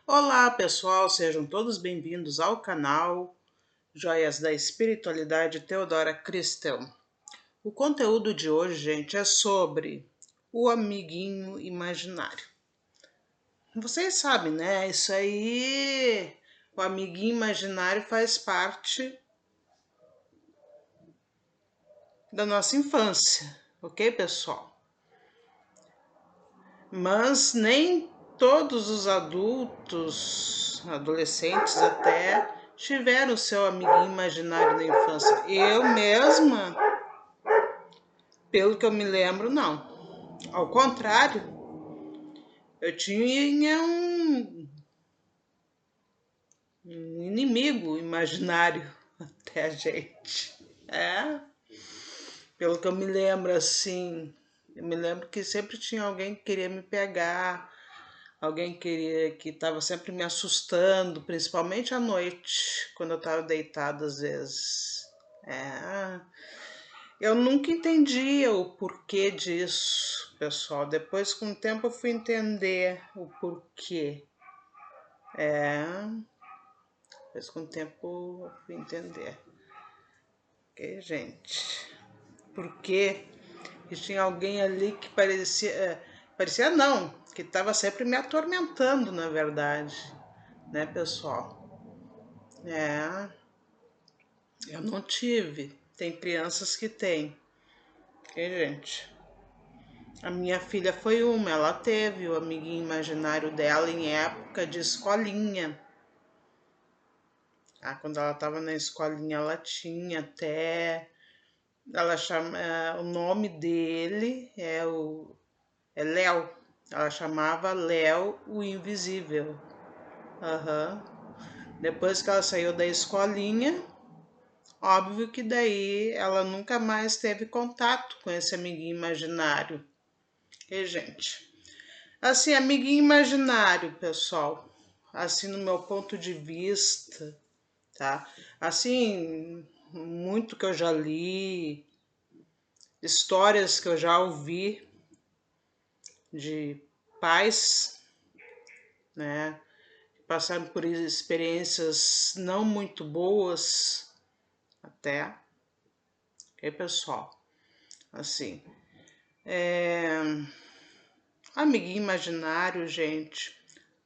Olá pessoal, sejam todos bem-vindos ao canal Joias da Espiritualidade Teodora Cristel. O conteúdo de hoje, gente, é sobre o amiguinho imaginário. Vocês sabem, né? Isso aí, o amiguinho imaginário faz parte da nossa infância, ok, pessoal? Mas nem todos os adultos, adolescentes até, tiveram seu amiguinho imaginário na infância. Eu mesma, pelo que eu me lembro, não. Ao contrário, eu tinha um inimigo imaginário até, gente. Pelo que eu me lembro, assim, eu me lembro que sempre tinha alguém que queria me pegar, alguém que estava sempre me assustando, principalmente à noite, quando eu estava deitada às vezes. Eu nunca entendia o porquê disso, pessoal. Depois, com o tempo, eu fui entender o porquê. Depois, com o tempo, eu fui entender. Ok, gente? Porque tinha alguém ali que parecia não, que estava sempre me atormentando, na verdade, né, pessoal? Eu não tive. Tem crianças que têm, ok, gente? A minha filha foi uma, ela teve o amiguinho imaginário dela em época de escolinha. Quando ela estava na escolinha, ela tinha até. Ela chama, o nome dele é Léo. Ela chamava Léo o Invisível. Uhum. Depois que ela saiu da escolinha, óbvio que daí ela nunca mais teve contato com esse amiguinho imaginário. E, gente, assim, amiguinho imaginário, pessoal, assim, no meu ponto de vista, tá? Assim, muito que eu já li, histórias que eu já ouvi de pais, né, que passaram por experiências não muito boas, até, ok, pessoal? Assim, amiguinho imaginário, gente,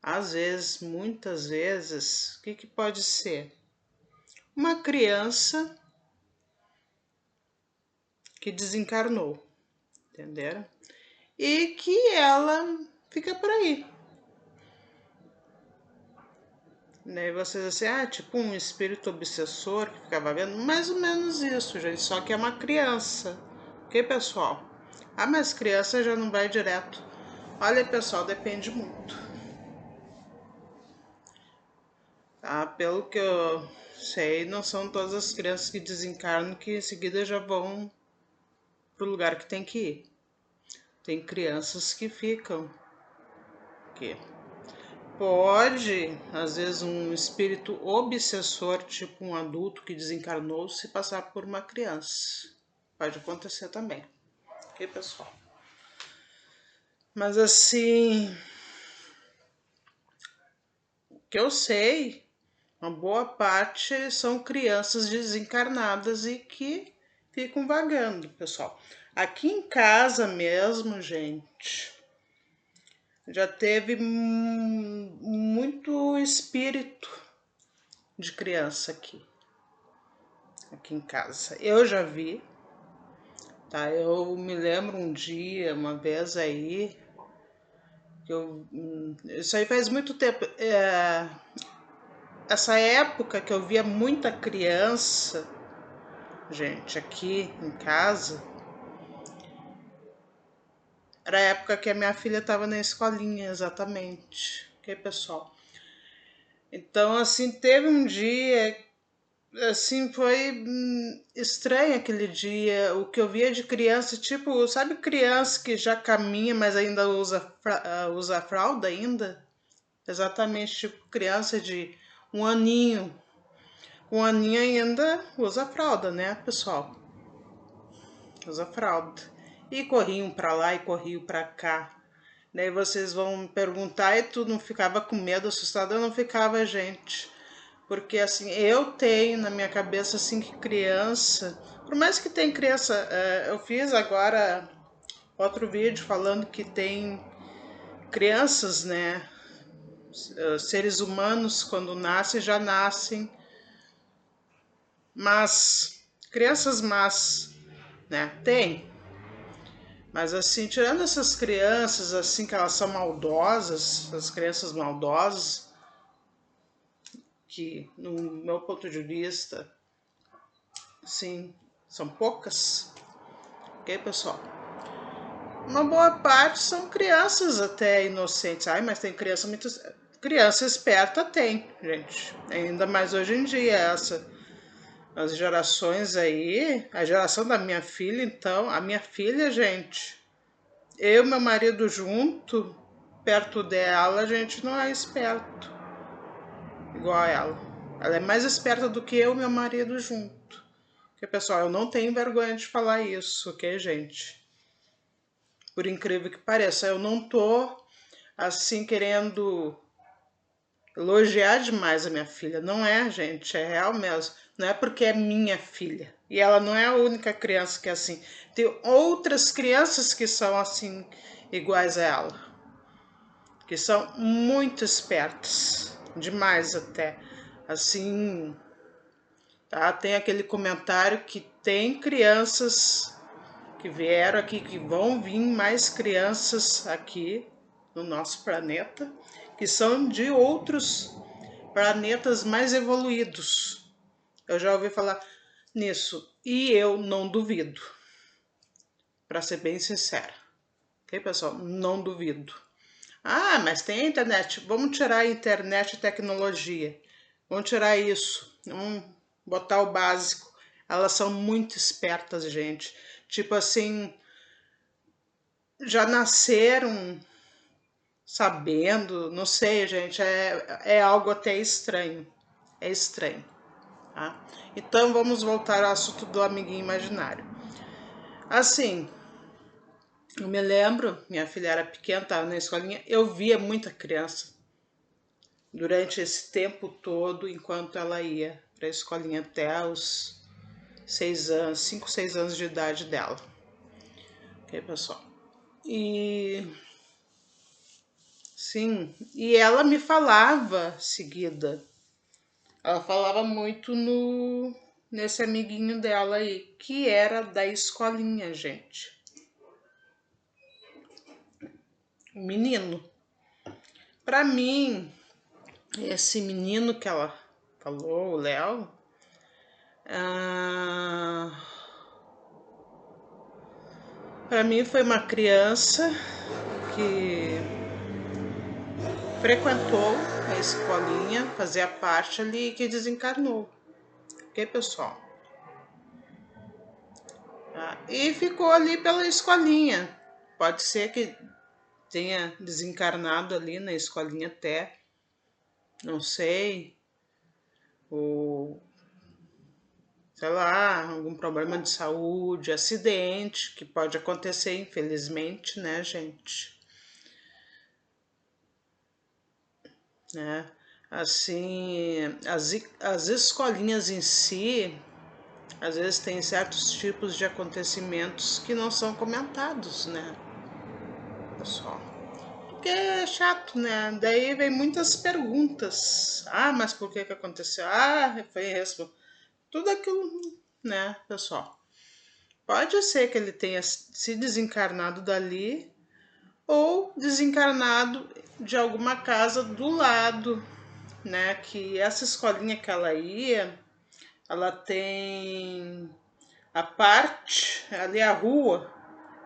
às vezes, muitas vezes, o que pode ser? Uma criança que desencarnou, entenderam? E que ela fica por aí. Daí vocês assim, tipo um espírito obsessor que ficava vendo, mais ou menos isso, gente, só que é uma criança, ok, pessoal? Mas criança já não vai direto. Olha, pessoal, depende muito. Tá? Pelo que eu sei, não são todas as crianças que desencarnam que em seguida já vão pro lugar que tem que ir. Tem crianças que ficam aqui. Pode, às vezes, um espírito obsessor, tipo um adulto que desencarnou, se passar por uma criança. Pode acontecer também. Ok, pessoal? Mas assim, o que eu sei, uma boa parte são crianças desencarnadas e que ficam vagando, pessoal. Aqui em casa mesmo, gente, já teve muito espírito de criança aqui em casa. Eu já vi, tá? Eu me lembro um dia, uma vez aí, isso aí faz muito tempo. Essa época que eu via muita criança, gente, aqui em casa, era a época que a minha filha estava na escolinha, exatamente. Ok, pessoal? Então, assim, teve um dia, assim, foi estranho aquele dia. O que eu via de criança, tipo, sabe criança que já caminha, mas ainda usa fralda ainda? Exatamente, tipo, criança de um aninho. Um aninho ainda usa fralda, né, pessoal? Usa fralda. E corriam para lá e corriam para cá. Daí vocês vão me perguntar, e tu não ficava com medo, assustada? Eu não ficava, gente. Porque assim, eu tenho na minha cabeça assim que criança, por mais que tenha criança, eu fiz agora outro vídeo falando que tem crianças, né? Seres humanos quando nascem já nascem, mas crianças más, né? Tem. Mas assim, tirando essas crianças assim que elas são maldosas, as crianças maldosas, que no meu ponto de vista, sim, são poucas, ok, pessoal? Uma boa parte são crianças até inocentes. Ai, mas tem criança muito. Criança esperta tem, gente. Ainda mais hoje em dia, as gerações aí, a geração da minha filha, então, a minha filha, gente, eu e meu marido junto, perto dela, a gente não é esperto igual a ela. Ela é mais esperta do que eu e meu marido junto. Porque, pessoal, eu não tenho vergonha de falar isso, ok, gente? Por incrível que pareça, eu não tô assim querendo elogiar demais a minha filha. Não é, gente, é real mesmo. Não é porque é minha filha. E ela não é a única criança que é assim. Tem outras crianças que são assim, iguais a ela. Que são muito espertas. Demais até. Assim, tá? Tem aquele comentário que tem crianças que vieram aqui, que vão vir mais crianças aqui no nosso planeta, que são de outros planetas mais evoluídos. Eu já ouvi falar nisso e eu não duvido, para ser bem sincera. Ok, pessoal? Não duvido. Ah, mas tem a internet. Vamos tirar a internet e tecnologia. Vamos tirar isso. Vamos botar o básico. Elas são muito espertas, gente. Tipo assim, já nasceram sabendo, não sei, gente, é algo até estranho. É estranho. Tá? Então vamos voltar ao assunto do amiguinho imaginário. Assim, eu me lembro, minha filha era pequena, estava na escolinha, eu via muita criança durante esse tempo todo, enquanto ela ia para a escolinha até os 6 anos, 5, 6 anos de idade dela. Ok, pessoal? E sim, e ela me falava seguida. Ela falava muito nesse amiguinho dela aí, que era da escolinha, gente. O menino. Para mim, esse menino que ela falou, o Léo, para mim foi uma criança que frequentou a escolinha, fazia parte ali e que desencarnou. Ok, pessoal? E ficou ali pela escolinha. Pode ser que tenha desencarnado ali na escolinha até, não sei, ou sei lá, algum problema de saúde, acidente, que pode acontecer, infelizmente, né, gente? Né? Assim, as escolinhas em si, às vezes tem certos tipos de acontecimentos que não são comentados, né, pessoal? Porque é chato, né? Daí vem muitas perguntas. Ah, mas por que aconteceu? Ah, foi isso. Tudo aquilo, né, pessoal? Pode ser que ele tenha se desencarnado dali ou desencarnado de alguma casa do lado, né? Que essa escolinha que ela ia, ela tem a parte, ali a rua,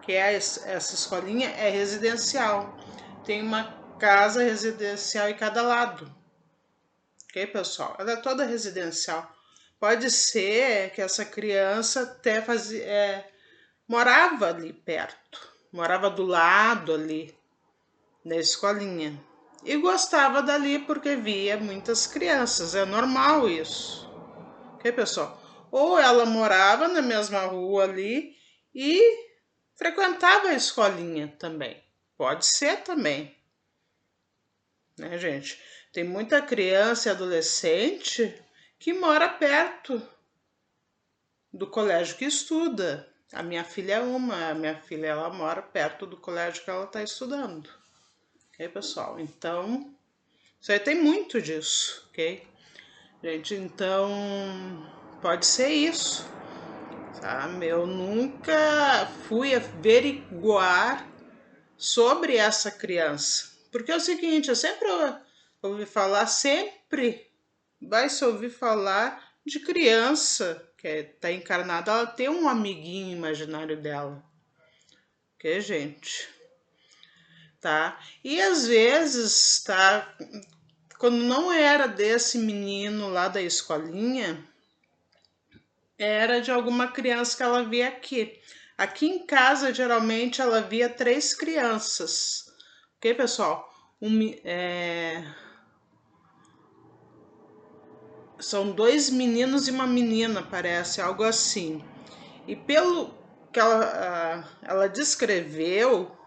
que é essa escolinha, é residencial. Tem uma casa residencial em cada lado. Ok, pessoal? Ela é toda residencial. Pode ser que essa criança até morava ali perto, morava do lado ali da escolinha e gostava dali porque via muitas crianças, é normal isso, ok, pessoal? Ou ela morava na mesma rua ali e frequentava a escolinha também, Pode ser também, né, gente? Tem muita criança e adolescente que mora perto do colégio que estuda. A minha filha é uma, a minha filha ela mora perto do colégio que ela está estudando. Ok, pessoal? Então, isso aí tem muito disso, ok? Gente, então pode ser isso, sabe? Eu nunca fui averiguar sobre essa criança. Porque é o seguinte, eu sempre ouvi falar, sempre vai se ouvir falar de criança que está encarnada, ela tem um amiguinho imaginário dela. Ok, gente? Tá? E às vezes, tá? Quando não era desse menino lá da escolinha, era de alguma criança que ela via aqui. Aqui em casa, geralmente, ela via 3 crianças. Ok, pessoal? São 2 meninos e uma menina, parece, algo assim. E pelo que ela descreveu,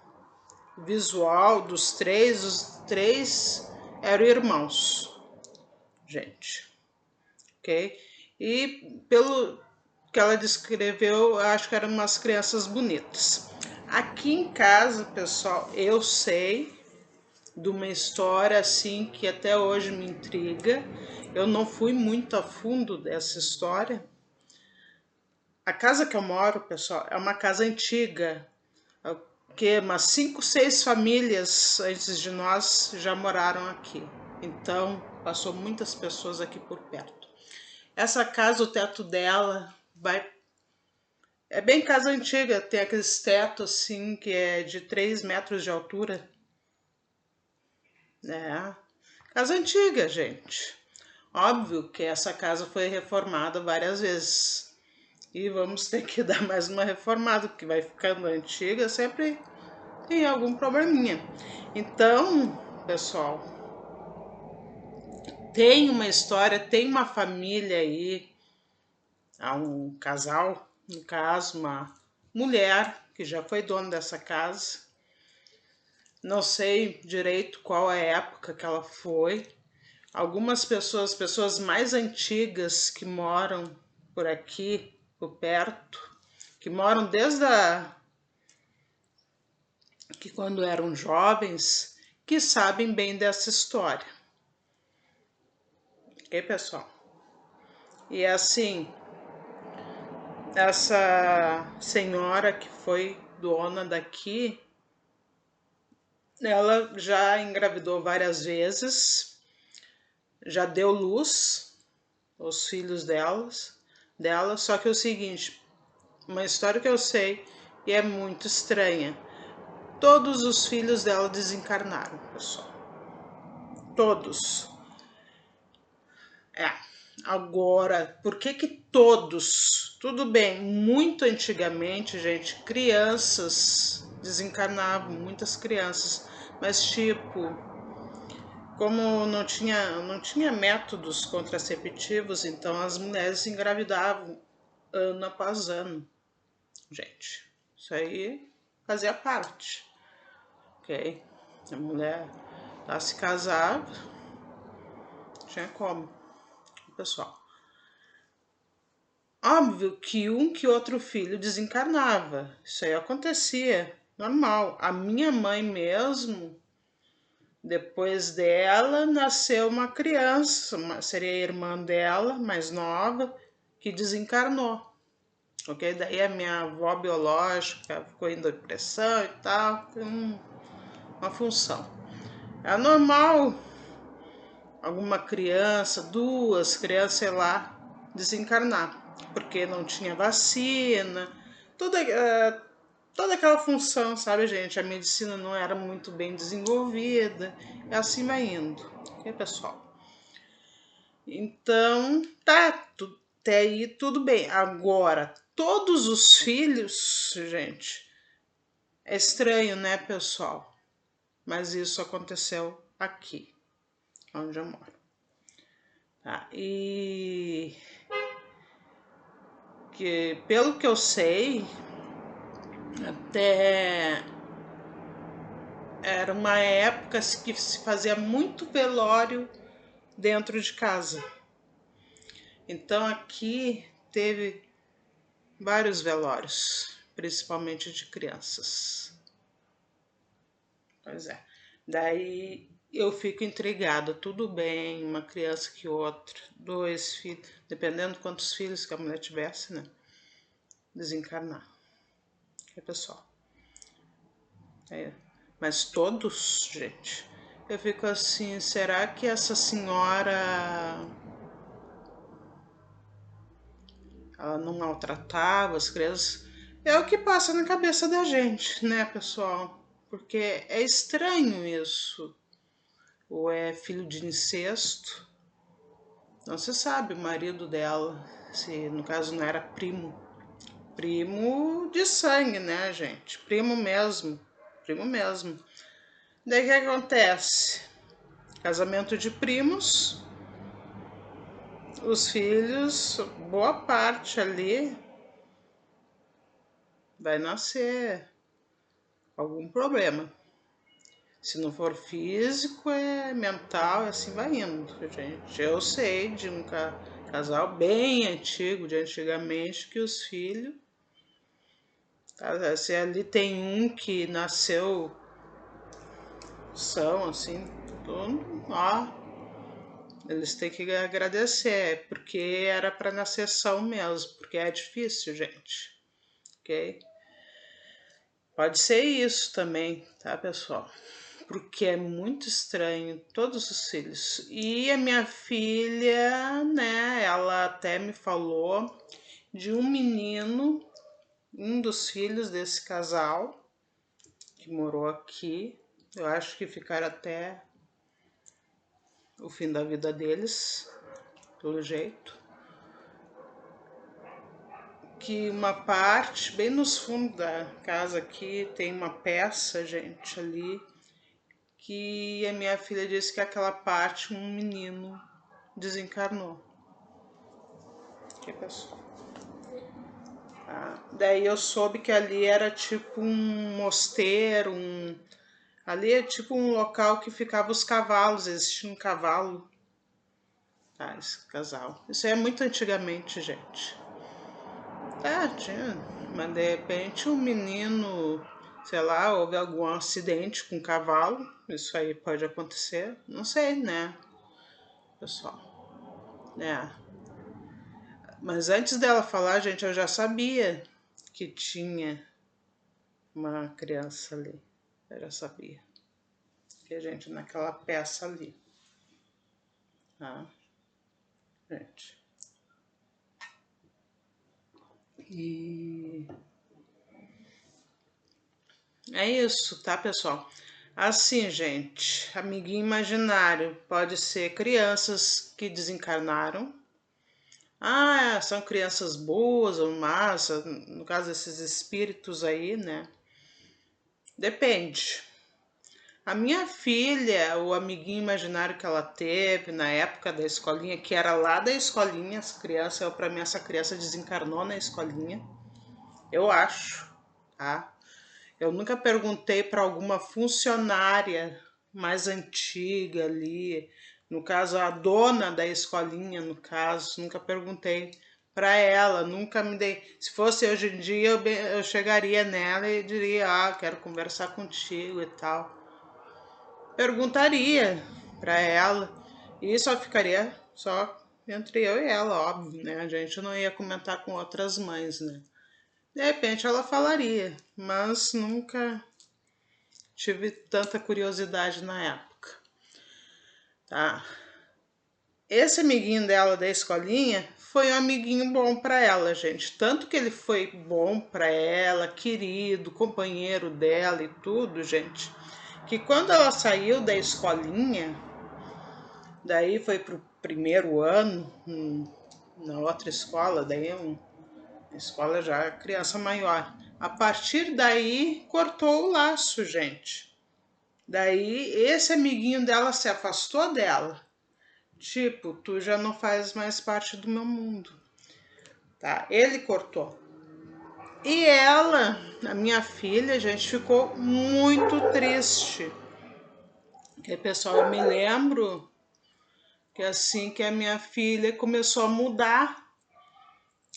o visual dos 3, os 3 eram irmãos, gente, ok? E pelo que ela descreveu, acho que eram umas crianças bonitas. Aqui em casa, pessoal, eu sei de uma história assim que até hoje me intriga. Eu não fui muito a fundo dessa história. A casa que eu moro, pessoal, é uma casa antiga, que umas 5, 6 famílias antes de nós já moraram aqui. Então, passou muitas pessoas aqui por perto. Essa casa, o teto dela é bem casa antiga, tem aqueles tetos assim que é de 3 metros de altura. É, casa antiga, gente. Óbvio que essa casa foi reformada várias vezes. E vamos ter que dar mais uma reformada, porque vai ficando antiga, sempre tem algum probleminha. Então, pessoal, tem uma história, tem uma família aí, há um casal, no caso, uma mulher que já foi dona dessa casa. Não sei direito qual a época que ela foi. Algumas pessoas mais antigas que moram por aqui, por perto, que moram desde que quando eram jovens, que sabem bem dessa história. Ok, pessoal? E assim, essa senhora que foi dona daqui, ela já engravidou várias vezes, já deu luz aos filhos dela, só que é o seguinte, uma história que eu sei e é muito estranha. Todos os filhos dela desencarnaram, pessoal. Todos. É. Agora, por que que todos? Tudo bem, muito antigamente, gente, crianças desencarnavam, muitas crianças, mas tipo, como não tinha métodos contraceptivos, então as mulheres engravidavam ano após ano, gente. Isso aí fazia parte, ok? A mulher ela se casava, tinha como, pessoal. Óbvio que um que outro filho desencarnava, isso aí acontecia, normal. A minha mãe mesmo, depois dela, nasceu uma criança, seria a irmã dela, mais nova, que desencarnou. Ok? Daí a minha avó biológica ficou em depressão e tal, tem uma função. É normal alguma criança, 2 crianças, sei lá, desencarnar, porque não tinha vacina, toda aquela função, sabe, gente? A medicina não era muito bem desenvolvida, e assim vai indo, ok, pessoal? Então, tá, até aí tudo bem. Agora, todos os filhos, gente, é estranho, né, pessoal? Mas isso aconteceu aqui, onde eu moro. Tá? E que, pelo que eu sei, até era uma época que se fazia muito velório dentro de casa. Então aqui teve vários velórios, principalmente de crianças. Pois é. Daí eu fico intrigada, tudo bem, uma criança que outra, 2 filhos, dependendo de quantos filhos que a mulher tivesse, né? Desencarnar. É pessoal. Mas todos, gente. Eu fico assim, será que essa senhora ela não maltratava as crianças? É o que passa na cabeça da gente, né, pessoal? Porque é estranho isso. Ou é filho de incesto. Não se sabe o marido dela, se no caso não era primo. Primo de sangue, né, gente? Primo mesmo. Primo mesmo. Daí o que acontece? Casamento de primos, os filhos, boa parte ali vai nascer algum problema. Se não for físico, é mental, assim vai indo, gente. Eu sei de um casal bem antigo, de antigamente, que os filhos, se ali tem um que nasceu, são assim, tudo, ó, eles têm que agradecer, porque era para nascer são mesmo, porque é difícil, gente, ok? Pode ser isso também, tá, pessoal? Porque é muito estranho, todos os filhos. E a minha filha, né, ela até me falou de um menino, um dos filhos desse casal, que morou aqui. Eu acho que ficaram até o fim da vida deles, pelo jeito. Que uma parte, bem nos fundos da casa aqui, tem uma peça, gente, ali, que a minha filha disse que aquela parte um menino desencarnou. Que pessoal. Tá? Daí eu soube que ali era tipo um mosteiro, ali é tipo um local que ficava os cavalos, existia um cavalo. Tá, esse casal. Isso é muito antigamente, gente. É, tinha. Mas de repente um menino, sei lá, houve algum acidente com um cavalo. Isso aí pode acontecer. Não sei, né, pessoal? É. Mas antes dela falar, gente, eu já sabia que tinha uma criança ali. Eu já sabia. Que a gente naquela peça ali. Tá? Gente. E é isso, tá, pessoal? Assim, gente, amiguinho imaginário pode ser crianças que desencarnaram. Ah, são crianças boas ou más, no caso desses espíritos aí, né? Depende. A minha filha, o amiguinho imaginário que ela teve na época da escolinha, que era lá da escolinha, as crianças, para mim essa criança desencarnou na escolinha, eu acho, tá? Eu nunca perguntei para alguma funcionária mais antiga ali, no caso a dona da escolinha, no caso, nunca perguntei para ela, nunca me dei. Se fosse hoje em dia, eu chegaria nela e diria, quero conversar contigo e tal. Perguntaria para ela e só ficaria só entre eu e ela, óbvio, né? A gente não ia comentar com outras mães, né? De repente ela falaria, mas nunca tive tanta curiosidade na época, tá? Esse amiguinho dela da escolinha foi um amiguinho bom para ela, gente. Tanto que ele foi bom para ela, querido, companheiro dela e tudo, gente, que quando ela saiu da escolinha, daí foi pro primeiro ano, na outra escola, daí a escola já criança maior. A partir daí cortou o laço, gente. Daí esse amiguinho dela se afastou dela. Tipo, tu já não faz mais parte do meu mundo. Tá? Ele cortou. E ela, a minha filha, gente, ficou muito triste. Que pessoal, eu me lembro que assim que a minha filha começou a mudar,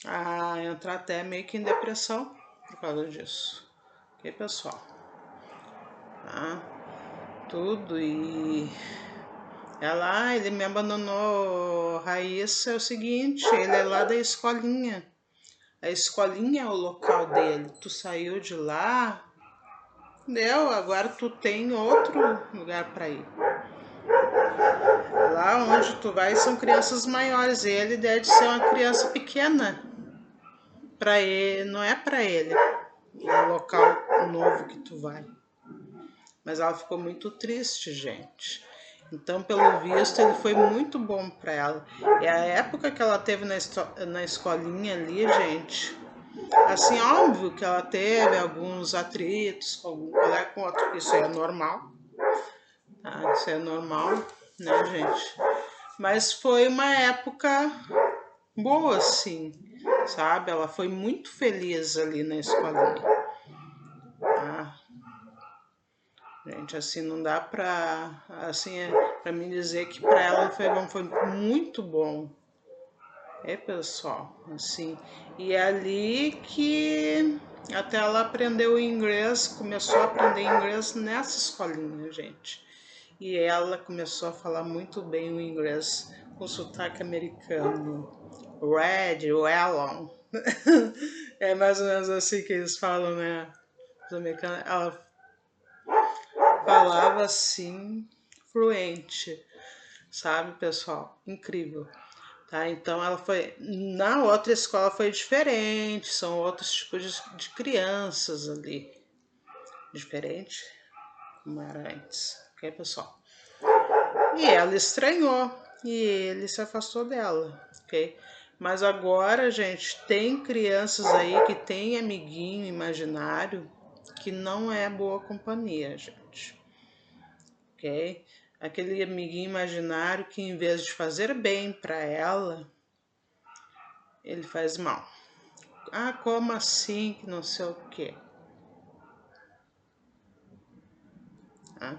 a entrar até meio que em depressão por causa disso. Que pessoal, tá? Tudo e ela, ele me abandonou, Raíssa, é o seguinte, ele é lá da escolinha. A escolinha é o local dele. Tu saiu de lá, deu, agora tu tem outro lugar para ir. Lá onde tu vai são crianças maiores, ele deve ser uma criança pequena. Para ele, não é para ele o local novo que tu vai. Mas ela ficou muito triste, gente. Então, pelo visto, ele foi muito bom para ela. E a época que ela teve na escolinha ali, gente, assim, óbvio que ela teve alguns atritos com algum colega com outro, isso é normal, tá? Isso é normal, né, gente? Mas foi uma época boa, assim, sabe? Ela foi muito feliz ali na escolinha. Tá? Gente, assim, não dá pra, assim, pra mim dizer que pra ela foi bom, foi muito bom. É, pessoal, assim, e é ali que até ela aprendeu inglês, começou a aprender inglês nessa escolinha, gente. E ela começou a falar muito bem o inglês com sotaque americano. Red, Wellon. É mais ou menos assim que eles falam, né? Os americanos. Ela falava assim, fluente, sabe, pessoal? Incrível. Tá, então ela foi. Na outra escola foi diferente, são outros tipos de crianças ali. Diferente como era antes. Ok, pessoal? E ela estranhou e ele se afastou dela, ok? Mas agora, gente, tem crianças aí que tem amiguinho imaginário que não é boa companhia, gente, ok? Aquele amiguinho imaginário que em vez de fazer bem para ela, ele faz mal. Ah, como assim que não sei o quê? Ah,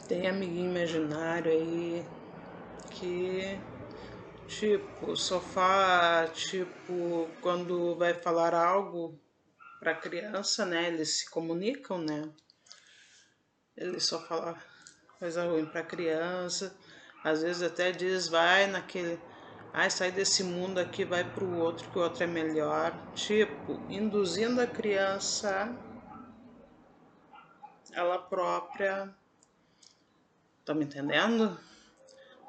tem amiguinho imaginário aí que tipo, sofá, tipo, quando vai falar algo para criança, né? Eles se comunicam, né? Ele só fala coisa ruim para criança. Às vezes até diz, vai naquele, ai, sai desse mundo aqui, vai para o outro, que o outro é melhor. Tipo, induzindo a criança, ela própria, tá me entendendo?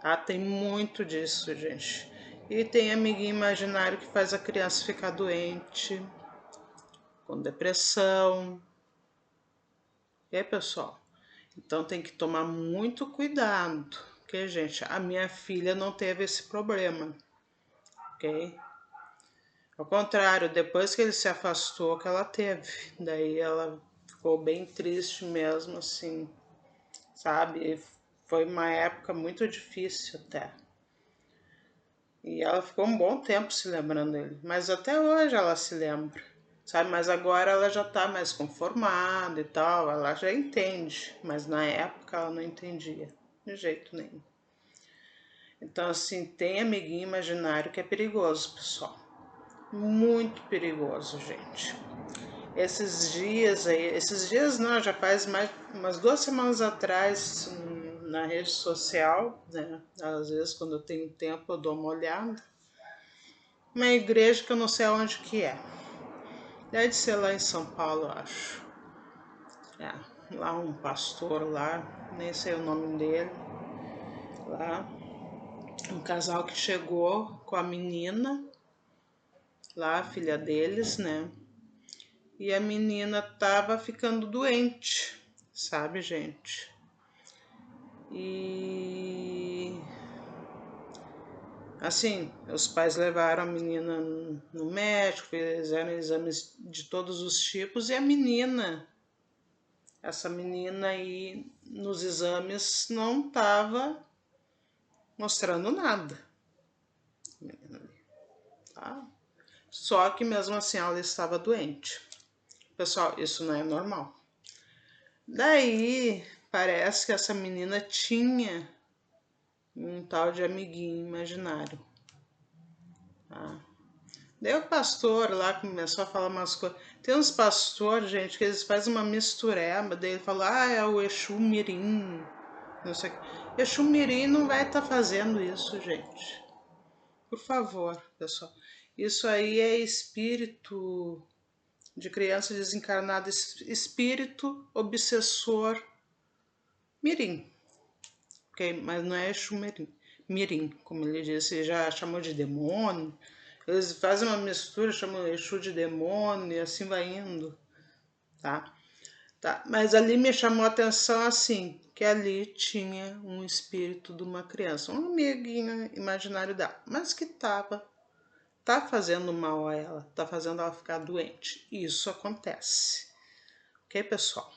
Tá? Tem muito disso, gente. E tem amiguinho imaginário que faz a criança ficar doente, com depressão. E aí, pessoal? Então tem que tomar muito cuidado, ok, gente? A minha filha não teve esse problema, ok? Ao contrário, depois que ele se afastou, que ela teve. Daí ela ficou bem triste mesmo, assim, sabe? Foi uma época muito difícil até. E ela ficou um bom tempo se lembrando dele. Mas até hoje ela se lembra, sabe? Mas agora ela já tá mais conformada e tal, ela já entende. Mas na época ela não entendia, de jeito nenhum. Então, assim, tem amiguinho imaginário que é perigoso, pessoal. Muito perigoso, gente. Esses dias não, já faz mais umas 2 semanas atrás, na rede social, né? Às vezes, quando eu tenho tempo, eu dou uma olhada. Uma igreja que eu não sei aonde que é. Deve ser lá em São Paulo, eu acho. É, lá um pastor lá, nem sei o nome dele. Lá, um casal que chegou com a menina, lá, a filha deles, né? E a menina tava ficando doente, sabe, gente? E assim, os pais levaram a menina no médico, fizeram exames de todos os tipos e a menina, essa menina aí nos exames não tava mostrando nada, tá? Só que mesmo assim ela estava doente. Pessoal, isso não é normal. Daí, parece que essa menina tinha um tal de amiguinho imaginário. Tá? Daí o pastor lá começou a falar umas coisas. Tem uns pastores, gente, que eles fazem uma mistureba. Daí ele falou, é o Exu Mirim. Não sei o que. Exu Mirim não vai estar fazendo isso, gente. Por favor, pessoal. Isso aí é espírito de criança desencarnada, espírito obsessor Mirim. Okay? Mas não é Exu Mirim, como ele disse, já chamou de demônio. Eles fazem uma mistura, chamam Exu de demônio e assim vai indo, tá? Mas ali me chamou a atenção assim, que ali tinha um espírito de uma criança, um amiguinho imaginário dela, mas que tá fazendo mal a ela, tá fazendo ela ficar doente. Isso acontece, ok, pessoal?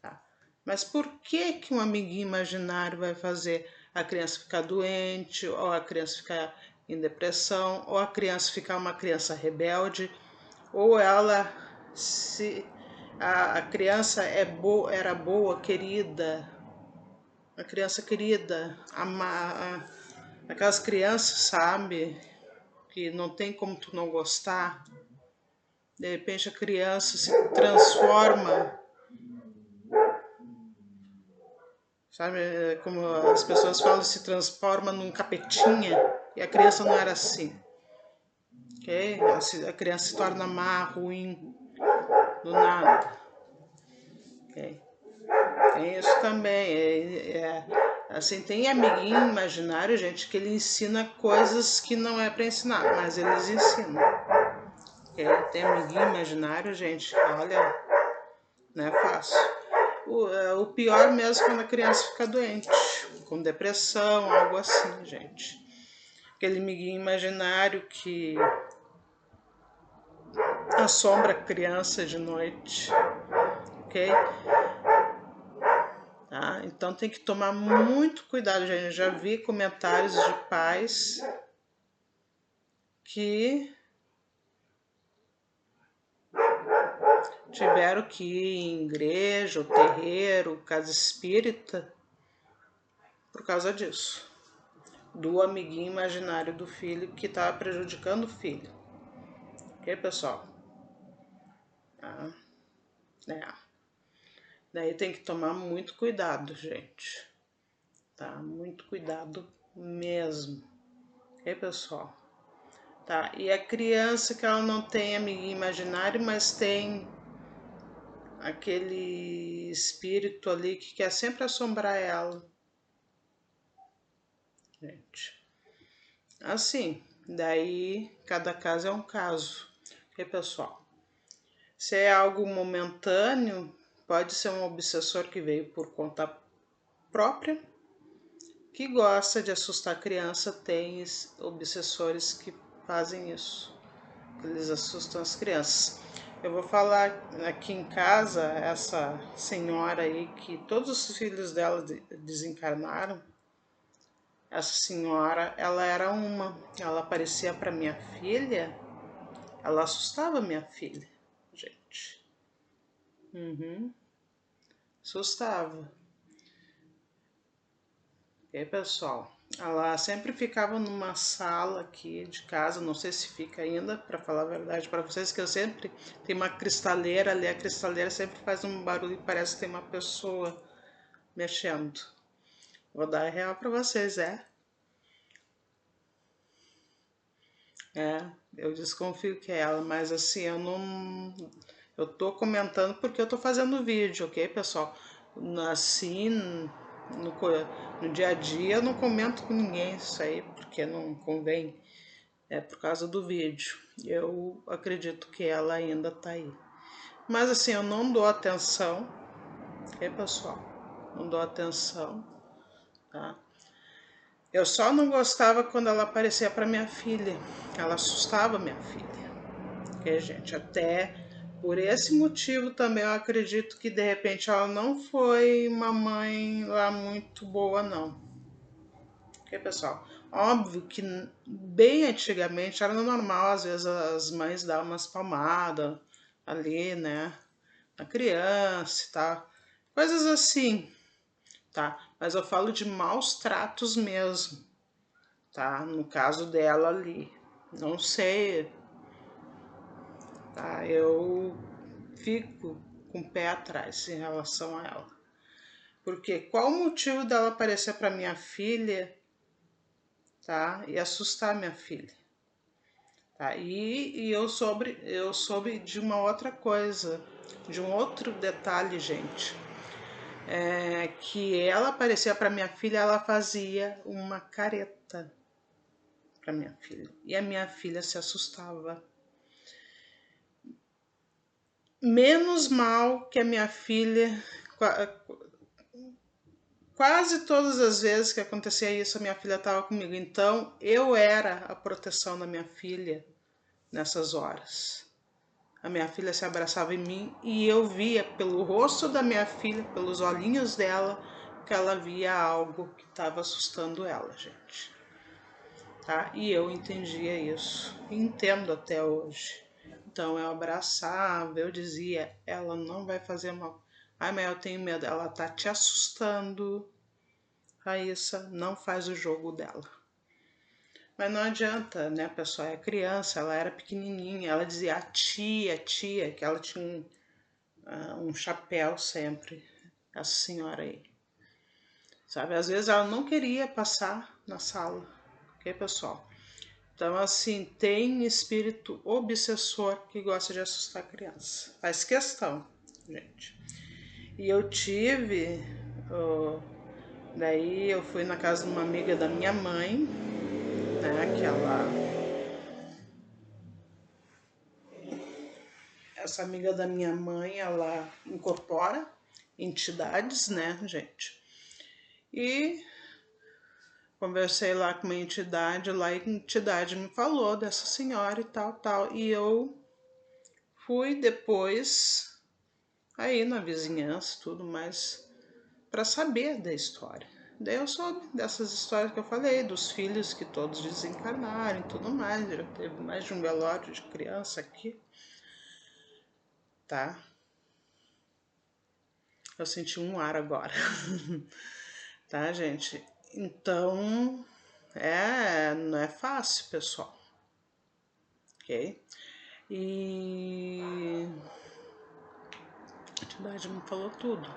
Tá? Mas por que um amiguinho imaginário vai fazer a criança ficar doente, ou a criança ficar em depressão, ou a criança ficar uma criança rebelde, ou ela se a criança era boa, querida, a criança querida, aquelas crianças, sabe, que não tem como tu não gostar. De repente a criança se transforma, sabe, como as pessoas falam, se transforma num capetinha, e a criança não era assim, ok? A criança se torna má, ruim, do nada, ok? Tem isso também, assim, tem amiguinho imaginário, gente, que ele ensina coisas que não é para ensinar, mas eles ensinam, ok? Tem amiguinho imaginário, gente, olha, não é fácil. O pior mesmo é quando a criança fica doente, com depressão, algo assim, gente. Aquele amiguinho imaginário que assombra a criança de noite, ok? Tá? Então tem que tomar muito cuidado, gente. Eu já vi comentários de pais que tiveram que ir em igreja, ou terreiro, casa espírita, por causa disso. Do amiguinho imaginário do filho que estava prejudicando o filho. Ok, pessoal? Tá? Daí tem que tomar muito cuidado, gente. Tá? Muito cuidado mesmo. Ok, pessoal? Tá? E a criança que ela não tem amiguinho imaginário, mas tem aquele espírito ali que quer sempre assombrar ela. Gente. Assim, daí cada caso é um caso. Ok, pessoal? Se é algo momentâneo, pode ser um obsessor que veio por conta própria, que gosta de assustar a criança. Tem obsessores que fazem isso, que eles assustam as crianças. Eu vou falar aqui em casa, essa senhora aí, que todos os filhos dela desencarnaram. Essa senhora, ela era ela aparecia para minha filha, ela assustava minha filha, gente. Assustava. E aí, pessoal, ela sempre ficava numa sala aqui de casa, não sei se fica ainda, para falar a verdade para vocês, que eu sempre tem uma cristaleira ali, a cristaleira sempre faz um barulho e parece que tem uma pessoa mexendo. Vou dar a real para vocês, eu desconfio que é ela, mas assim, eu não. Eu tô comentando porque eu tô fazendo vídeo, ok, pessoal? Assim, no dia a dia eu não comento com ninguém isso aí, porque não convém. É por causa do vídeo. Eu acredito que ela ainda tá aí. Mas assim, eu não dou atenção, ok, pessoal? Não dou atenção, tá? Eu só não gostava quando ela aparecia para minha filha. Ela assustava minha filha. Ok, gente? Até por esse motivo também eu acredito que de repente ela não foi uma mãe lá muito boa, não. Ok, pessoal? Óbvio que bem antigamente era normal, às vezes as mães davam umas palmadas ali, né? a criança e tal, coisas assim, tá? Mas eu falo de maus tratos mesmo, tá? No caso dela ali, não sei, tá? Eu fico com o pé atrás em relação a ela. Porque qual o motivo dela aparecer para minha filha, tá? E assustar minha filha, tá? E eu soube de uma outra coisa, de um outro detalhe, gente. Que ela aparecia para minha filha, ela fazia uma careta para minha filha. E a minha filha se assustava. Menos mal que a minha filha, quase todas as vezes que acontecia isso, a minha filha estava comigo. Então, eu era a proteção da minha filha nessas horas. A minha filha se abraçava em mim e eu via pelo rosto da minha filha, pelos olhinhos dela, que ela via algo que estava assustando ela, gente. Tá? E eu entendia isso, entendo até hoje. Então eu abraçava, eu dizia, ela não vai fazer mal. Ai, mas eu tenho medo, ela tá te assustando. Raíssa, não faz o jogo dela. Mas não adianta, né, pessoal? É criança, ela era pequenininha, ela dizia a tia, que ela tinha um chapéu sempre, essa senhora aí. Sabe, às vezes ela não queria passar na sala, ok, pessoal? Então, assim, tem espírito obsessor que gosta de assustar a criança. Faz questão, gente. E eu tive, daí eu fui na casa de uma amiga da minha mãe, né, essa amiga da minha mãe, ela incorpora entidades, né, gente? E conversei lá com uma entidade, lá a entidade me falou dessa senhora e tal, tal. E eu fui depois, aí na vizinhança, tudo mais, para saber da história. Daí eu soube dessas histórias que eu falei, dos filhos que todos desencarnaram e tudo mais. Já teve mais de um velório de criança aqui, tá? Eu senti um ar agora, tá, gente? Então, não é fácil, pessoal, ok? E a entidade me falou tudo.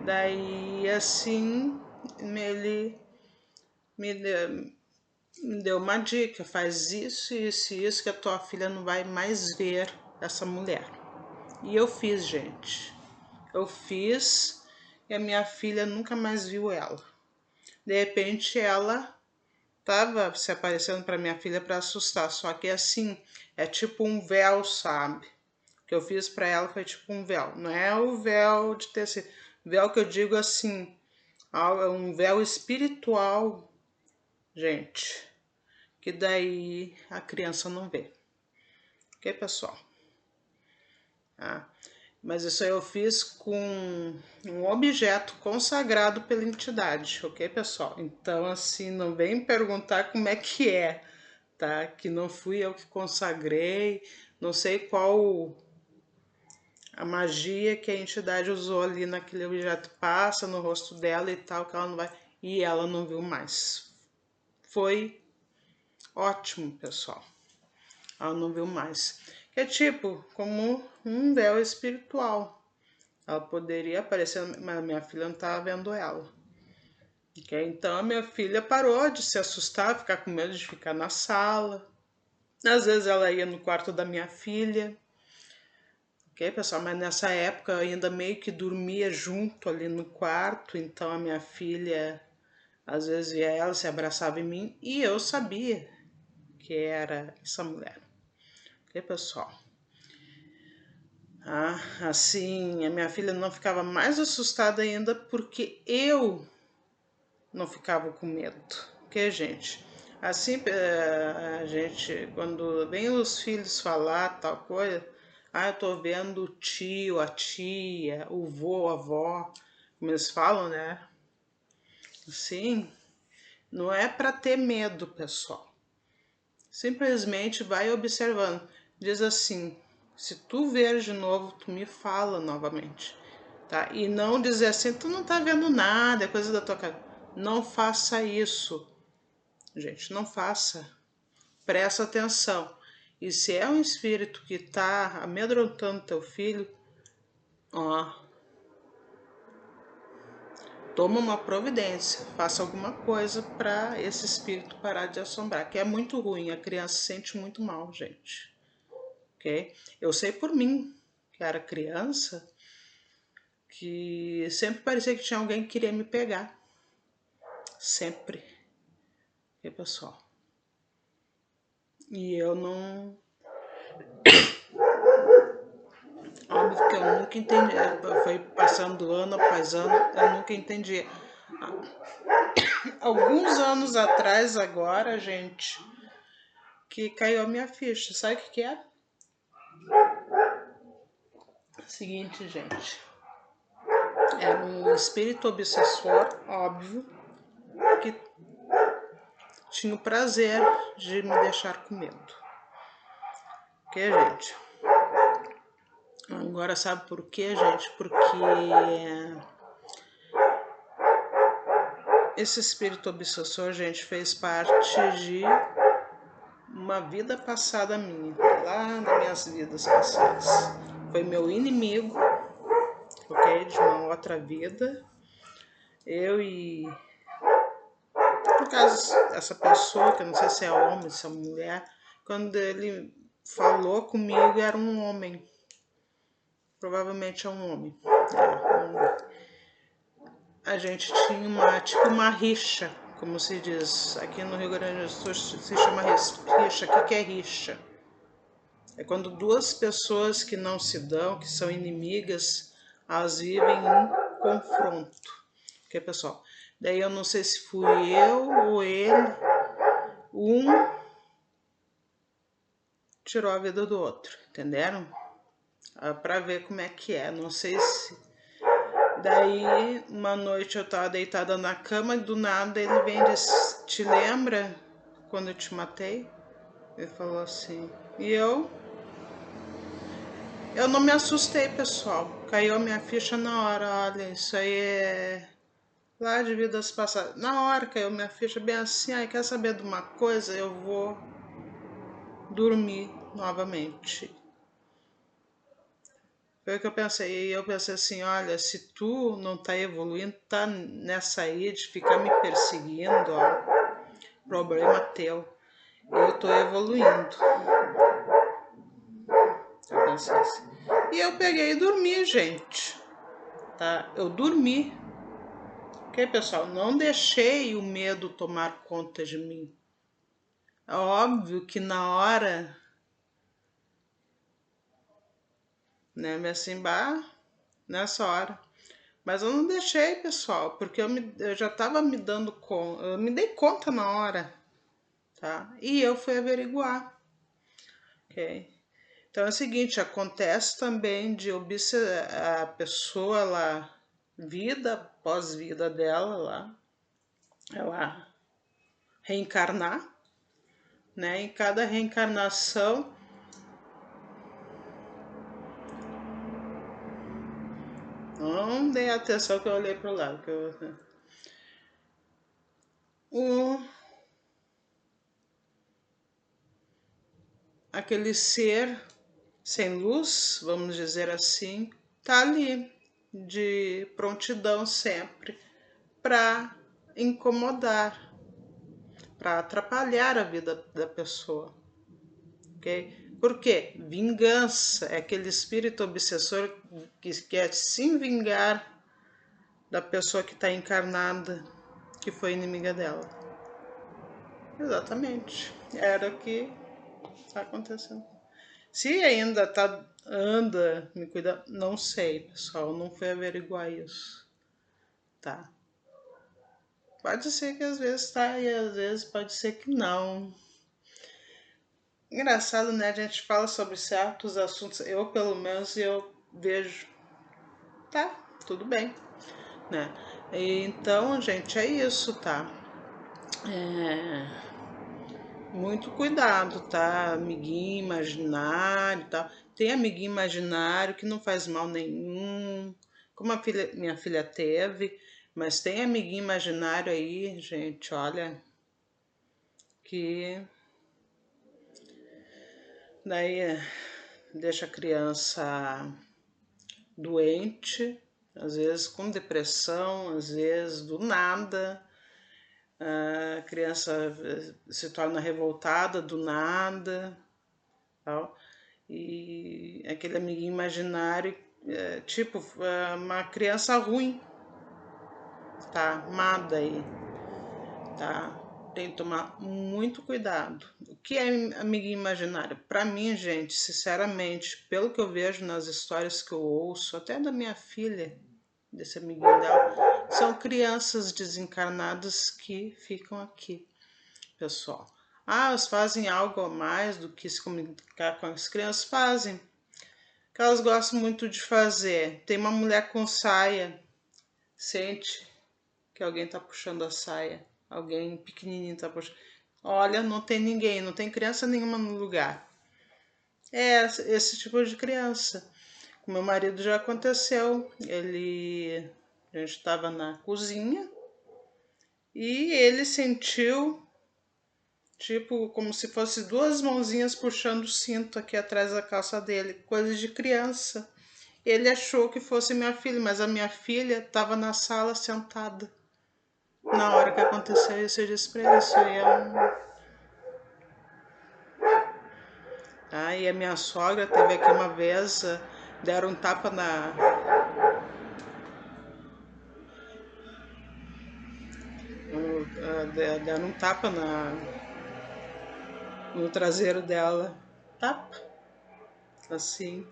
Daí assim, ele me deu uma dica, faz isso, isso e isso, que a tua filha não vai mais ver essa mulher. E eu fiz, gente. Eu fiz e a minha filha nunca mais viu ela. De repente ela tava se aparecendo para minha filha para assustar, só que assim, é tipo um véu, sabe? O que eu fiz para ela foi tipo um véu. Não é o véu de tecido. Véu que eu digo assim, é um véu espiritual, gente, que daí a criança não vê. Ok, pessoal? Ah, mas isso aí eu fiz com um objeto consagrado pela entidade, ok, pessoal? Então, assim, não vem perguntar como é que é, tá? Que não fui eu que consagrei, não sei qual a magia que a entidade usou ali naquele objeto, passa no rosto dela e tal, que ela não vai. E ela não viu mais. Foi ótimo, pessoal. Ela não viu mais. Que é tipo, como um véu espiritual. Ela poderia aparecer, mas minha filha não estava vendo ela. Okay? Então a minha filha parou de se assustar, ficar com medo de ficar na sala. Às vezes ela ia no quarto da minha filha. Ok, pessoal? Mas nessa época eu ainda meio que dormia junto ali no quarto. Então a minha filha, às vezes via ela, se abraçava em mim. E eu sabia que era essa mulher. Ok, pessoal? Ah, assim, a minha filha não ficava mais assustada ainda porque eu não ficava com medo. Ok, gente? Assim, a gente, quando vem os filhos falar tal coisa, eu tô vendo o tio, a tia, o vô, a avó, como eles falam, né? Assim, não é para ter medo, pessoal. Simplesmente vai observando. Diz assim, Se tu ver de novo, tu me fala novamente, tá? E não dizer assim, tu não tá vendo nada, é coisa da tua cara. Não faça isso, gente, não faça. Presta atenção. E se é um espírito que tá amedrontando teu filho, ó, toma uma providência, faça alguma coisa para esse espírito parar de assombrar, que é muito ruim, a criança se sente muito mal, gente. Ok? Eu sei por mim, que era criança, que sempre parecia que tinha alguém que queria me pegar. Sempre. E pessoal? E eu não. Óbvio que eu nunca entendi. Foi passando ano após ano, eu nunca entendi. Alguns anos atrás, agora, gente, que caiu a minha ficha. Sabe o que é? Seguinte, gente. Era um espírito obsessor, óbvio, que tinha o prazer de me deixar com medo. Que, gente? Agora sabe por quê, gente? Porque esse espírito obsessor, gente, fez parte de uma vida passada minha, lá nas minhas vidas passadas. Foi meu inimigo, ok? De uma outra vida. Eu e... No caso, essa pessoa, que eu não sei se é homem, se é mulher, quando ele falou comigo, era um homem. Provavelmente é um homem. A gente tinha uma rixa, como se diz. Aqui no Rio Grande do Sul se chama rixa. O que é rixa? É quando duas pessoas que não se dão, que são inimigas, elas vivem em confronto. Ok, pessoal? Daí eu não sei se fui eu ou ele, um tirou a vida do outro, entenderam? Pra ver como é que é, não sei se... Daí, uma noite eu tava deitada na cama e do nada ele vem e diz, te lembra quando eu te matei? Ele falou assim, e eu não me assustei, pessoal, caiu a minha ficha na hora, olha, isso aí é lá de vidas passadas, na hora caiu minha ficha bem assim, aí quer saber de uma coisa, eu vou dormir novamente. Foi o que eu pensei, e eu pensei assim, olha, se tu não tá evoluindo, tá nessa aí de ficar me perseguindo, ó, problema teu, eu tô evoluindo. Eu pensei assim. E eu peguei e dormi, gente, tá? Eu dormi. Ok, pessoal? Não deixei o medo tomar conta de mim. É óbvio que na hora, né, me assim, bah, nessa hora. Mas eu não deixei, pessoal, porque eu já estava me dando conta, eu me dei conta na hora, tá? E eu fui averiguar, ok? Então é o seguinte, acontece também de a pessoa lá, vida após vida dela lá, ela reencarnar, né? Em cada reencarnação, não dei atenção que eu olhei para o lado, que aquele ser sem luz, vamos dizer assim, tá ali de prontidão sempre para incomodar, para atrapalhar a vida da pessoa, ok? Por quê? Vingança é aquele espírito obsessor que quer se vingar da pessoa que está encarnada, que foi inimiga dela. Exatamente. Era o que está acontecendo. Se ainda anda me cuidando, não sei, pessoal, não fui averiguar isso, tá? Pode ser que às vezes tá e às vezes pode ser que não. Engraçado, né? A gente fala sobre certos assuntos, eu pelo menos eu vejo, tá, tudo bem, né? Então, gente, é isso, tá? Muito cuidado, tá? Amiguinho imaginário e tal. tem amiguinho imaginário que não faz mal nenhum, como minha filha teve, mas tem amiguinho imaginário aí, gente, olha, que daí deixa a criança doente, às vezes com depressão, às vezes do nada. A criança se torna revoltada do nada, tal. E aquele amiguinho imaginário, tipo, uma criança ruim, tá? Amada aí, tá? Tem que tomar muito cuidado. O que é amiguinho imaginário? Para mim, gente, sinceramente, pelo que eu vejo nas histórias que eu ouço, até da minha filha, desse amiguinho dela, são crianças desencarnadas que ficam aqui, pessoal. Ah, elas fazem algo a mais do que se comunicar com as crianças? Fazem. Que elas gostam muito de fazer. Tem uma mulher com saia, sente que alguém tá puxando a saia. Alguém pequenininho tá puxando. Olha, não tem ninguém, não tem criança nenhuma no lugar. É esse tipo de criança. Com meu marido já aconteceu. A gente estava na cozinha e ele sentiu, tipo, como se fosse duas mãozinhas puxando o cinto aqui atrás da calça dele, coisa de criança. Ele achou que fosse minha filha, mas a minha filha estava na sala sentada. Na hora que aconteceu isso, eu disse pra ele, isso aí é um... Ah, e a minha sogra teve aqui uma vez, deram um tapa na... Deram um tapa no traseiro dela. Tapa, assim.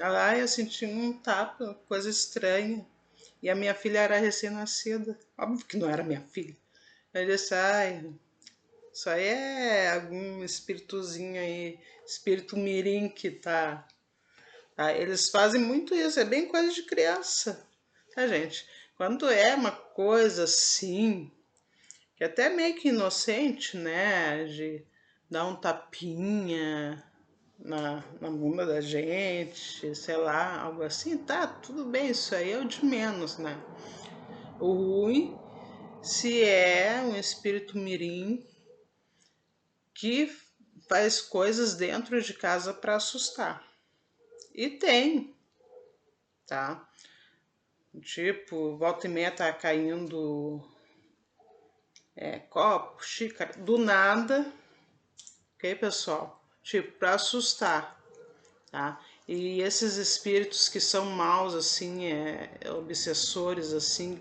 Ah, eu senti um tapa, coisa estranha. E a minha filha era recém-nascida. Óbvio que não era minha filha. Eu disse, ai, isso aí é algum espíritozinho aí, espírito mirim que tá. Eles fazem muito isso, é bem coisa de criança, tá, gente? Quando é uma coisa assim, que é até meio que inocente, né? De dar um tapinha na bunda da gente, sei lá, algo assim, tá, tudo bem, isso aí é o de menos, né? O ruim se é um espírito mirim que faz coisas dentro de casa para assustar. E tem, tá? Tipo, volta e meia tá caindo copo, xícara, do nada, ok, pessoal? Tipo, para assustar, tá? E esses espíritos que são maus, assim, obsessores, assim,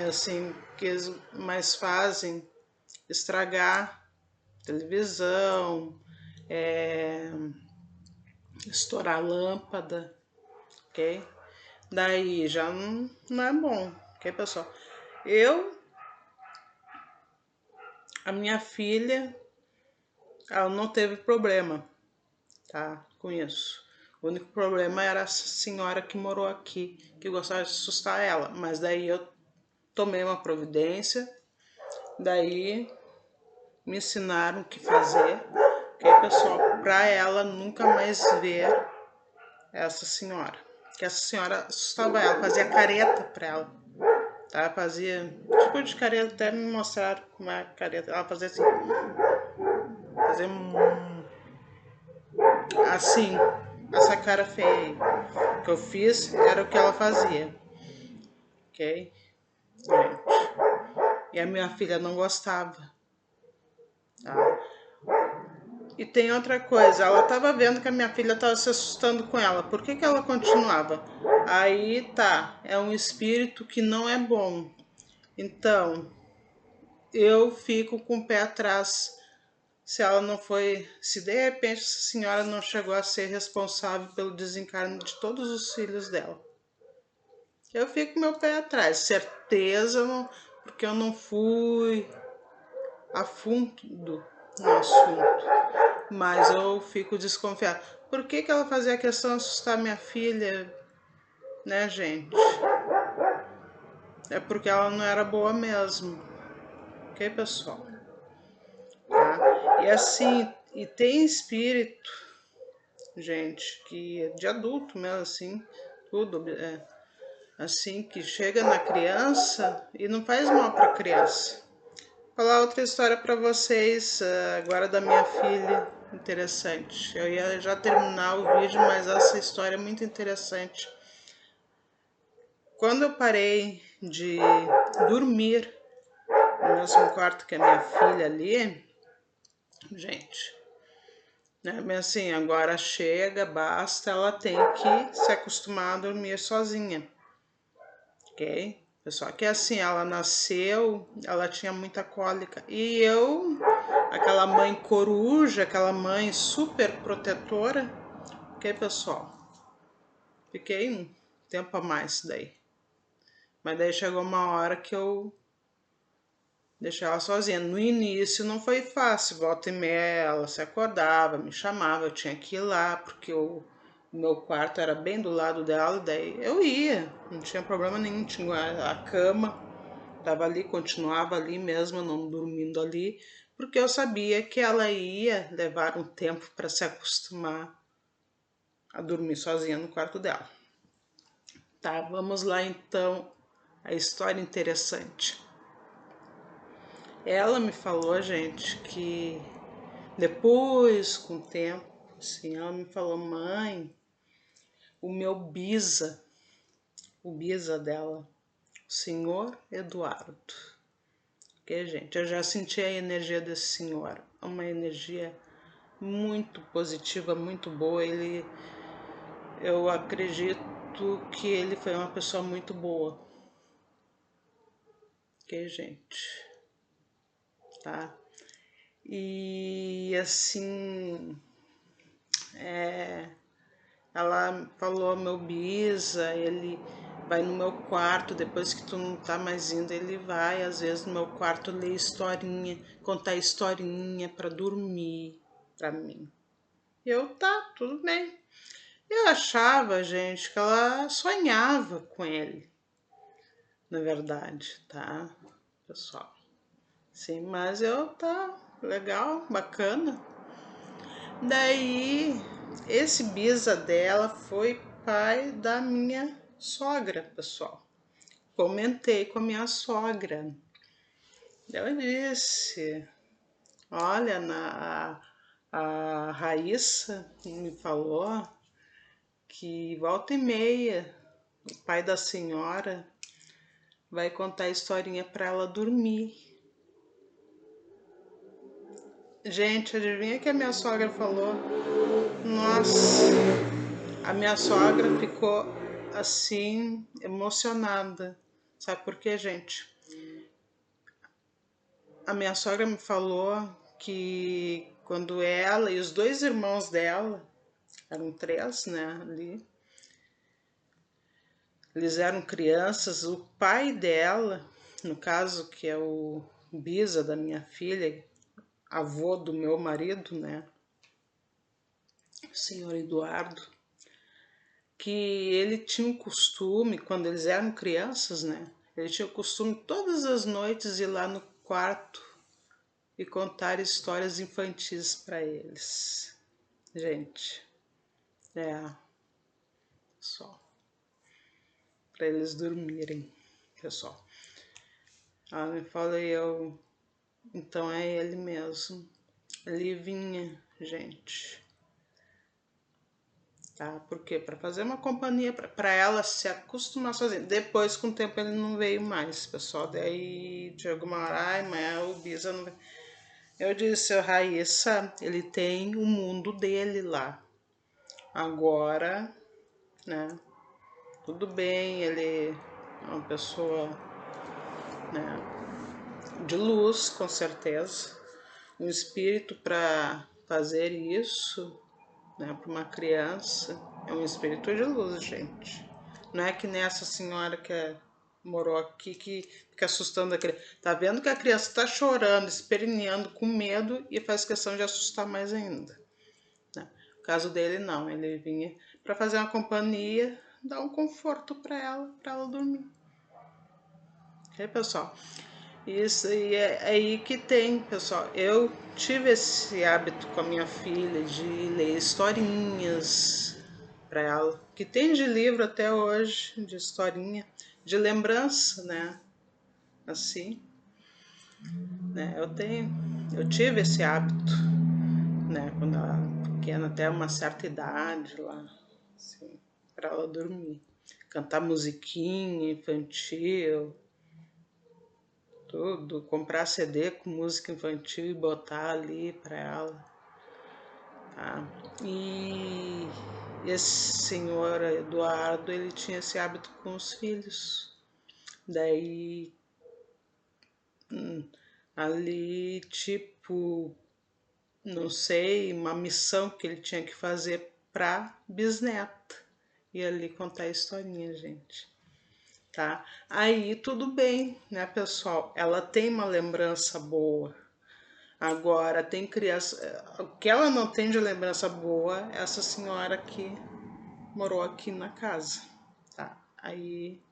assim, que eles mais fazem estragar televisão, estourar lâmpada, ok? Daí já não é bom, ok, pessoal? A minha filha, ela não teve problema, tá, com isso. O único problema era a senhora que morou aqui, que gostava de assustar ela. Mas daí eu tomei uma providência, daí me ensinaram o que fazer, ok, pessoal? Pra ela nunca mais ver essa senhora. Que essa senhora assustava ela, fazia careta pra ela, tá? Fazia tipo de careta, até me mostraram como é a careta. Ela fazia assim, fazia assim, essa cara feia que eu fiz era o que ela fazia, ok, gente? E a minha filha não gostava, tá? E tem outra coisa, ela tava vendo que a minha filha tava se assustando com ela. Por que ela continuava? Aí tá, é um espírito que não é bom. Então, eu fico com o pé atrás se ela não foi, se de repente essa senhora não chegou a ser responsável pelo desencarne de todos os filhos dela. Eu fico com meu pé atrás, certeza, não, porque eu não fui a fundo no assunto, mas eu fico desconfiada. Por que ela fazia questão de assustar minha filha, né, gente? É porque ela não era boa mesmo, ok, pessoal? Tá? E assim, E tem espírito, gente, que é de adulto mesmo, assim, tudo, assim, que chega na criança e não faz mal para a criança. Vou falar outra história para vocês, agora da minha filha, interessante. Eu ia já terminar o vídeo, mas essa história é muito interessante. Quando eu parei de dormir no mesmo quarto que a minha filha ali, gente, né, assim, agora chega, basta, ela tem que se acostumar a dormir sozinha, ok? Pessoal, que assim, ela nasceu, ela tinha muita cólica, e eu, aquela mãe coruja, aquela mãe super protetora, ok, pessoal? Fiquei um tempo a mais daí. Mas daí chegou uma hora que eu deixei ela sozinha. No início não foi fácil, volta e meia ela se acordava, me chamava, eu tinha que ir lá, porque o meu quarto era bem do lado dela, daí eu ia, não tinha problema nenhum, tinha a cama, tava ali, continuava ali mesmo, não dormindo ali, porque eu sabia que ela ia levar um tempo para se acostumar a dormir sozinha no quarto dela. Tá, vamos lá então, a história interessante. Ela me falou, gente, que depois, com o tempo, assim, ela me falou, mãe, o meu bisa, o bisa dela, o senhor Eduardo, que, gente, eu já senti a energia desse senhor, uma energia muito positiva, muito boa. Eu acredito que ele foi uma pessoa muito boa, que, gente, tá? E assim, ela falou, meu bisa, ele vai no meu quarto, depois que tu não tá mais indo, ele vai, às vezes, no meu quarto ler historinha, contar historinha pra dormir pra mim. Eu, tá, tudo bem. Eu achava, gente, que ela sonhava com ele, na verdade, tá, pessoal? Sim, mas eu, tá, legal, bacana. Daí, esse bisa dela foi pai da minha sogra, pessoal. Comentei com a minha sogra. Ela disse, olha, a Raíssa me falou que volta e meia o pai da senhora vai contar historinha para ela dormir. Gente, adivinha que a minha sogra falou? Nossa, a minha sogra ficou assim, emocionada. Sabe por quê, gente? A minha sogra me falou que quando ela e os dois irmãos dela, eram três, né, ali, eles eram crianças, o pai dela, no caso, que é o bisa da minha filha, avô do meu marido, né, o senhor Eduardo, que ele tinha um costume, quando eles eram crianças, né, ele tinha o costume todas as noites ir lá no quarto e contar histórias infantis para eles. Gente, só para eles dormirem, pessoal. Ela me falou e eu, então é ele mesmo. Ele vinha, gente, tá? Porque para fazer uma companhia para ela se acostumar sozinha. Depois, com o tempo, ele não veio mais, pessoal. Daí de alguma hora, ai, mas o bisa não veio. Eu disse, Raíssa, ele tem o mundo dele lá. Agora, né? Tudo bem, ele é uma pessoa, né, de luz, com certeza. Um espírito para fazer isso, né, para uma criança, é um espírito de luz, gente. Não é que nem essa senhora que morou aqui que fica assustando a criança. Tá vendo que a criança tá chorando, esperneando com medo e faz questão de assustar mais ainda, né? O caso dele não, ele vinha para fazer uma companhia, dar um conforto para ela dormir. Ok, pessoal? Isso, e é aí que tem, pessoal. Eu tive esse hábito com a minha filha de ler historinhas para ela, que tem de livro até hoje, de historinha, de lembrança, né? Assim, né? Eu tive esse hábito, né? Quando ela era pequena, até uma certa idade lá, assim, para ela dormir. Cantar musiquinha infantil, tudo, comprar CD com música infantil e botar ali para ela, tá? E esse senhor Eduardo, ele tinha esse hábito com os filhos. Daí, ali, tipo, não sei, uma missão que ele tinha que fazer pra bisneta. E ali contar a historinha, gente. Tá? Aí tudo bem, né, pessoal? Ela tem uma lembrança boa. Agora, tem criança. O que ela não tem de lembrança boa é essa senhora que morou aqui na casa. Tá? Aí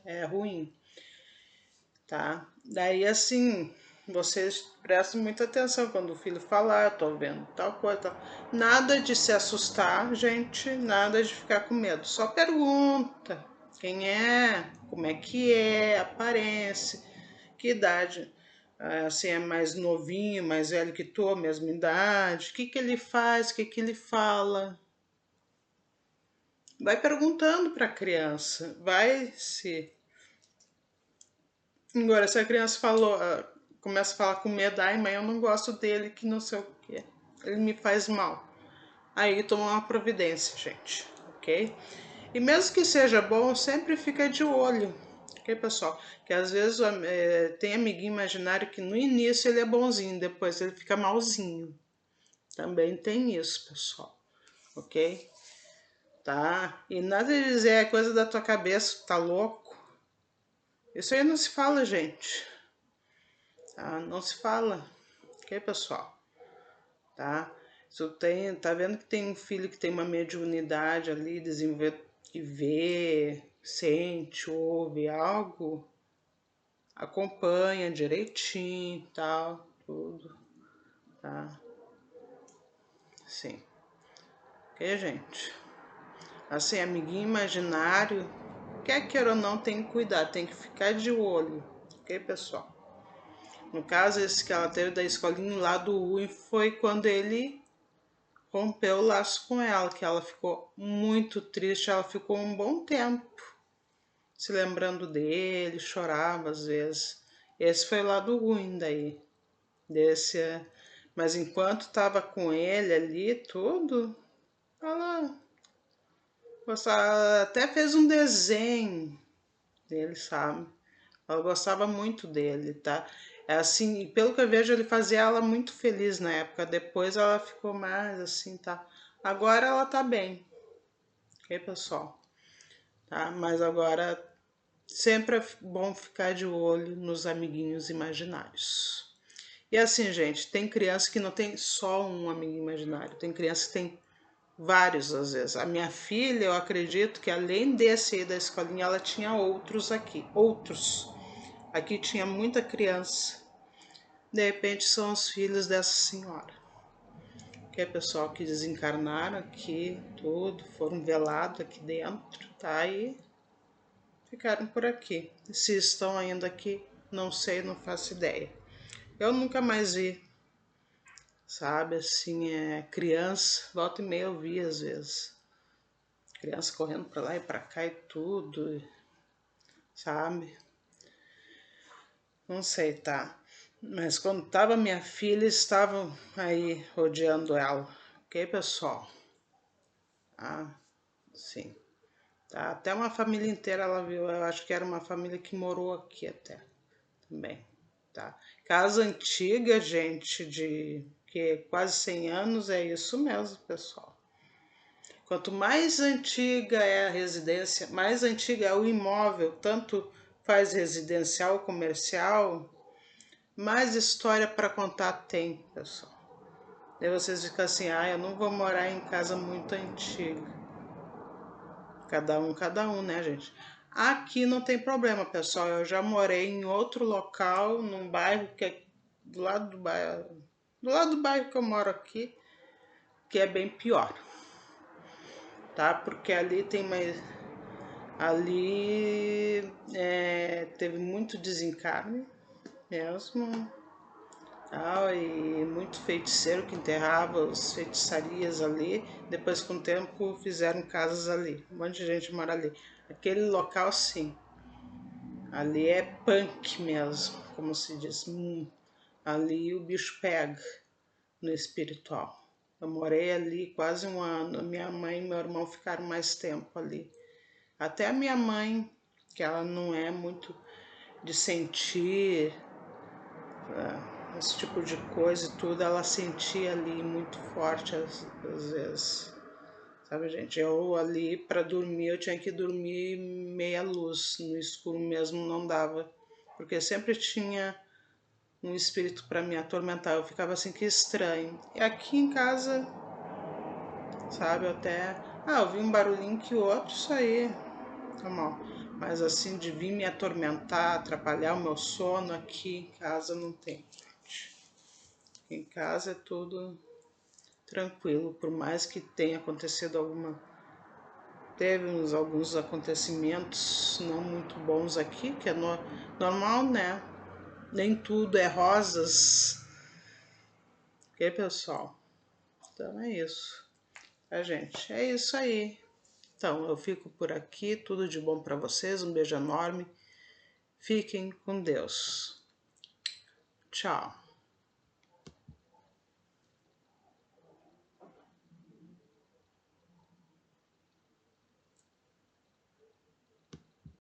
é ruim, tá? Daí, assim, vocês prestem muita atenção quando o filho falar, eu tô vendo tal coisa, tal. Nada de se assustar, gente, nada de ficar com medo. Só pergunta quem é, como é que é, aparência, que idade. Assim, é mais novinho, mais velho que tu, mesma idade, o que que ele faz, o que que ele fala. Vai perguntando para a criança, vai se... Agora, se a criança falou, começa a falar com medo, ai mãe, eu não gosto dele, que não sei o que, ele me faz mal. Aí toma uma providência, gente, ok? E mesmo que seja bom, sempre fica de olho, ok, pessoal? Que às vezes tem amiguinho imaginário que no início ele é bonzinho, depois ele fica malzinho. Também tem isso, pessoal, ok? Tá? E nada de dizer é coisa da tua cabeça, tá louco? Isso aí não se fala, gente. Tá? Não se fala, ok, pessoal? Tá? Se tem, tá vendo que tem um filho que tem uma mediunidade ali, desenvolver, que vê, sente, ouve algo, acompanha direitinho, tal, tudo, tá? Sim. Ok, gente? Assim, amiguinho imaginário, quer queira ou não, tem que cuidar, tem que ficar de olho, ok, pessoal? No caso, esse que ela teve da escolinha, lá do ruim foi quando ele rompeu o laço com ela, que ela ficou muito triste, ela ficou um bom tempo se lembrando dele, chorava às vezes. Esse foi o lado ruim daí, desse, mas enquanto estava com ele ali, tudo, ela gostava, até fez um desenho dele, sabe? Ela gostava muito dele, tá? É assim, pelo que eu vejo, ele fazia ela muito feliz na época. Depois ela ficou mais assim, tá? Agora ela tá bem, ok, pessoal? Tá? Mas agora sempre é bom ficar de olho nos amiguinhos imaginários. E assim, gente, tem criança que não tem só um amiguinho imaginário, tem criança que tem vários às vezes. A minha filha, eu acredito que além desse aí da escolinha, ela tinha outros aqui, outros. Aqui tinha muita criança. De repente são os filhos dessa senhora. Que é pessoal que desencarnaram aqui, tudo, foram velados aqui dentro, tá? E ficaram por aqui. Se estão ainda aqui, não sei, não faço ideia. Eu nunca mais vi, sabe? Assim, criança, volta e meia eu vi às vezes. Criança correndo para lá e para cá e tudo, sabe? Não sei, tá? Mas quando tava minha filha, estavam aí rodeando ela. Ok, pessoal? Ah, sim. Tá? Até uma família inteira ela viu. Eu acho que era uma família que morou aqui até também. Tá? Casa antiga, gente, de que quase 100 anos, é isso mesmo, pessoal. Quanto mais antiga é a residência, mais antiga é o imóvel, tanto faz residencial, comercial, mais história para contar tem, pessoal. Daí vocês ficam assim, eu não vou morar em casa muito antiga. Cada um, né, gente? Aqui não tem problema, pessoal. Eu já morei em outro local, num bairro que é do lado do bairro que eu moro aqui, que é bem pior, tá? Porque ali tem mais, ali teve muito desencarne mesmo, tal, e muito feiticeiro que enterrava as feitiçarias ali. Depois, com o tempo, fizeram casas ali. Um monte de gente mora ali. Aquele local, sim. Ali é punk mesmo, como se diz. Ali o bicho pega no espiritual. Eu morei ali quase um ano. Minha mãe e meu irmão ficaram mais tempo ali. Até a minha mãe, que ela não é muito de sentir esse tipo de coisa e tudo, ela sentia ali muito forte às vezes. Sabe, gente? Eu ali para dormir, eu tinha que dormir meia luz, no escuro mesmo não dava, porque sempre tinha um espírito para me atormentar. Eu ficava assim, que estranho. E aqui em casa, sabe, eu até. Ah, eu vi um barulhinho que outro, isso aí, tá mal. Mas assim, de vir me atormentar, atrapalhar o meu sono, aqui em casa não tem. Em casa é tudo tranquilo, por mais que tenha acontecido teve alguns acontecimentos não muito bons aqui, que é normal, né? Nem tudo é rosas. Ok, pessoal? Então é isso. Tá, gente? É isso aí. Então, eu fico por aqui. Tudo de bom para vocês. Um beijo enorme. Fiquem com Deus. Tchau.